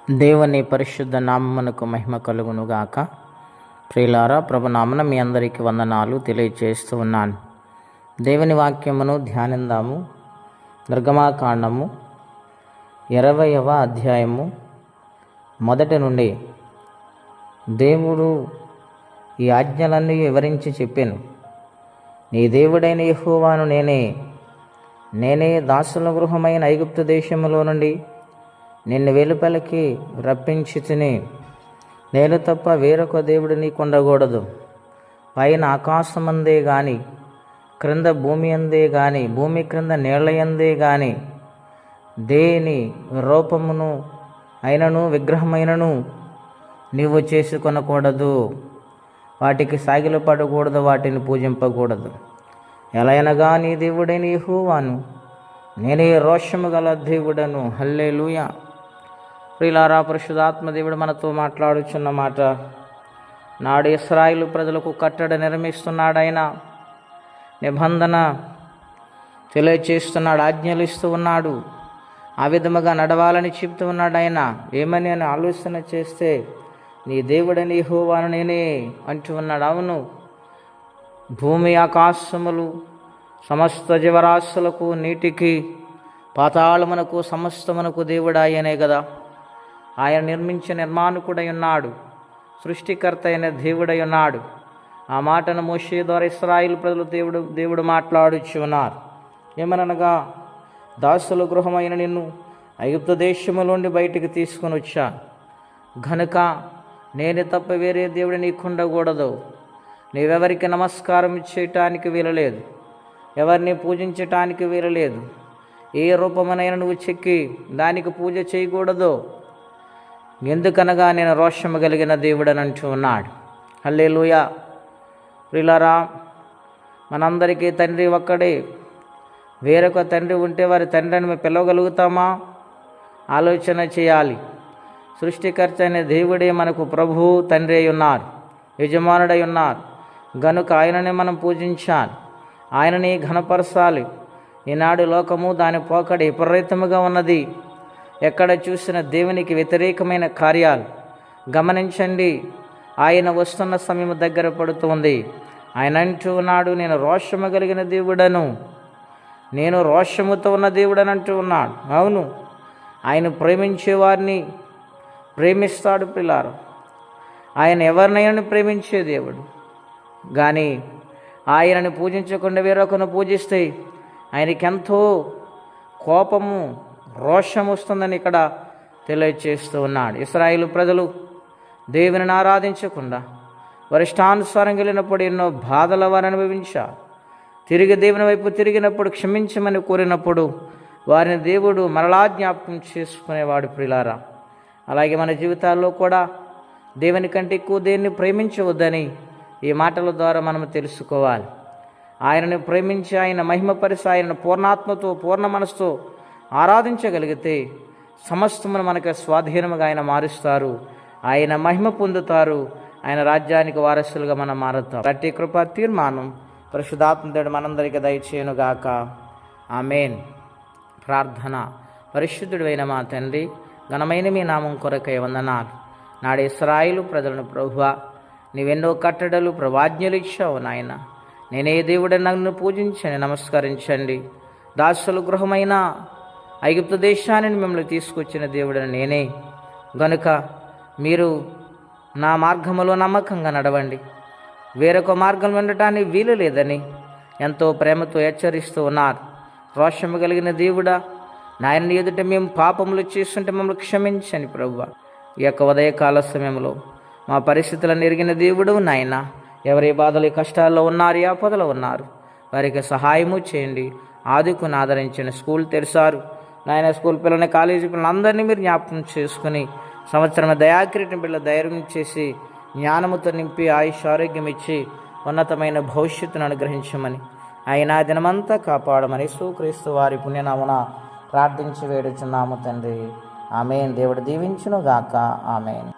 దేవుని పరిశుద్ధ నామమునకు మహిమ కలుగునుగాక. ప్రియులారా, ప్రభునామన మీ అందరికీ వందనాలు తెలియజేస్తూ ఉన్నాను. దేవుని వాక్యమును ధ్యానిందాము. నిర్గమాకాండము 20వ అధ్యాయము మొదటి నుండి దేవుడు ఈ ఆజ్ఞలన్నీ వివరించి చెప్పాను. నీ దేవుడైన యెహోవాను నేనే దాసుల గృహమైన ఐగుప్తు దేశములో నుండి నిన్ను వెలుపలికి రప్పించి తిని, నేను తప్ప వేరొక దేవుడు నీకు ఉండకూడదు. పైన ఆకాశమందే గాని, క్రింద భూమి అందే గాని, భూమి క్రింద నీళ్లయందే గాని దేని రూపమును అయినను విగ్రహమైనను నీవు చేసుకొనకూడదు. వాటికి సాగిలపడకూడదు, వాటిని పూజింపకూడదు. ఎలయనగా నీ దేవుడైన యెహోవాను నేనే రోషము గల దేవుడను. హల్లెలూయా. ప్రియులారా, పరిశుద్ధాత్మ దేవుడు మనతో మాట్లాడుచున్న మాట, నాడు ఇశ్రాయేలు ప్రజలకు కట్టడ నిర్మిస్తున్నాడు. ఆయన నిబంధన తెలియచేస్తున్నాడు, ఆజ్ఞలు ఇస్తూ ఉన్నాడు, ఆ విధముగా నడవాలని చెప్తూ ఉన్నాడు. ఆయన ఏమని అని ఆలోచన చేస్తే, నీ దేవుడని యెహోవాను నేనే అంటూ ఉన్నాడు. అవును, భూమి ఆకాశములు సమస్త జీవరాశులకు, నీటికి, పాతాళమునకు, సమస్తమునకు దేవుడు ఆయనే కదా. ఆయన నిర్మించిన నిర్మాణకుడై ఉన్నాడు, సృష్టికర్త అయిన దేవుడై ఉన్నాడు. ఆ మాటను మోషే ద్వారా ఇశ్రాయేలు ప్రజలు దేవుడు మాట్లాడుచు ఉన్నారు. ఏమనగా, దాసుల గృహమైన నిన్ను ఐగుప్తు దేశములోండి బయటికి తీసుకొని వచ్చాను గనుక నేను తప్ప వేరే దేవుడు నీకుండకూడదు. నీవెవరికి నమస్కారం చేయటానికి వీలలేదు, ఎవరిని పూజించటానికి వీలలేదు. ఏ రూపమునైనా నువ్వు చెక్కి దానికి పూజ చేయకూడదు. ఎందుకనగా నేను రోషము కలిగిన దేవుడని అంటూ ఉన్నాడు. హల్లెలూయా. ప్రియులారా, మనందరికీ తండ్రి ఒక్కడే. వేరొక తండ్రి ఉంటే వారి తండ్రిని మేము పిలవగలుగుతామా? ఆలోచన చేయాలి. సృష్టికర్త అనే దేవుడే మనకు ప్రభు తండ్రి అయి ఉన్నారు, యజమానుడై ఉన్నారు. గనుక ఆయననే మనం పూజించాలి, ఆయనని ఘనపరచాలి. ఈనాడు లోకము దాని పోకడ విపరీతముగా ఉన్నది. ఎక్కడ చూసిన దేవునికి వ్యతిరేకమైన కార్యాలు గమనించండి. ఆయన వస్తున్న సమయం దగ్గర పడుతుంది. ఆయన అంటూ ఉన్నాడు, నేను రోషము కలిగిన దేవుడను, నేను రోషముతో ఉన్న దేవుడని అంటూ ఉన్నాడు. అవును, ఆయన ప్రేమించే వారిని ప్రేమిస్తాడు. పిల్లారు, ఆయన ఎవరినైనా ప్రేమించే దేవుడు. కానీ ఆయనను పూజించకుండా వేరొకరిని పూజిస్తే ఆయనకెంతో కోపము, రోషం వస్తుందని ఇక్కడ తెలియచేస్తూ ఉన్నాడు. ఇశ్రాయేలు ప్రజలు దేవుని ఆరాధించకుండా వారి ఇష్టానుసారం వెళ్ళినప్పుడు ఎన్నో బాధలు వారు అనుభవించారు. తిరిగి దేవుని వైపు తిరిగినప్పుడు, క్షమించమని కోరినప్పుడు వారిని దేవుడు మరలా జ్ఞాపకం చేసుకునేవాడు. ప్రియులారా, అలాగే మన జీవితాల్లో కూడా దేవుని కంటే ఎక్కువ దేన్ని ప్రేమించవద్దని ఈ మాటల ద్వారా మనం తెలుసుకోవాలి. ఆయనను ప్రేమించి, ఆయన మహిమపరిచి, ఆయన పూర్ణాత్మతో, పూర్ణ మనసుతో ఆరాధించగలిగితే సమస్తమును మనకు స్వాధీనముగా ఆయన మారుస్తారు. ఆయన మహిమ పొందుతారు. ఆయన రాజ్యానికి వారసులుగా మనం మారుతాం. అట్టి కృప తీర్మానం పరిశుద్ధాత్మదేవుడు మనందరికీ దయచేయునుగాక. ఆమేన్. ప్రార్థన. పరిశుద్ధుడైన మా తండ్రి, ఘనమైన మీ నామం కొరకై వందనాలు. నాడు ఇశ్రాయేలు ప్రజలను ప్రభువా, నీవెన్నో కట్టడలు, ప్రవాజ్ఞలు ఇచ్చావు నాయన. నేనే దేవుడని నన్ను పూజించండి, నమస్కరించండి. దాసుల గృహమైన ఐగుప్తు దేశాన్ని మిమ్మల్ని తీసుకొచ్చిన దేవుడని నేనే. గనుక మీరు నా మార్గములో నమ్మకంగా నడవండి, వేరొక మార్గం ఉండటానికి వీలు లేదని ఎంతో ప్రేమతో హెచ్చరిస్తూ ఉన్నారు. రోషము కలిగిన దేవుడా, నాయన ఎదుట మేము పాపములు చేస్తుంటే మమ్మల్ని క్షమించండి ప్రభువా. ఈ యొక్క ఉదయకాల సమయంలో మా పరిస్థితులను ఎరిగిన దేవుడు నాయన, ఎవరి బాధలు, కష్టాల్లో ఉన్నారు, ఆపదలో ఉన్నారు, వారికి సహాయము చేయండి, ఆదుకుని ఆదరించండి. స్కూల్ తెరిచారు నాయన, స్కూల్ పిల్లల్ని, కాలేజీ పిల్లలు అందరినీ మీరు జ్ఞాపకం చేసుకుని సంవత్సరం దయాకిరీటం బిడ్డ ధైర్యం చేసి, జ్ఞానముతో నింపి, ఆయుష్ ఆరోగ్యం ఇచ్చి ఉన్నతమైన భవిష్యత్తును అనుగ్రహించమని, ఆయన దినమంతా కాపాడమని యేసుక్రీస్తు వారి పుణ్యనామమున ప్రార్థించి వేడుచున్నాము తండ్రి. ఆమేన్. దేవుడు దీవించును గాక. ఆమేన్.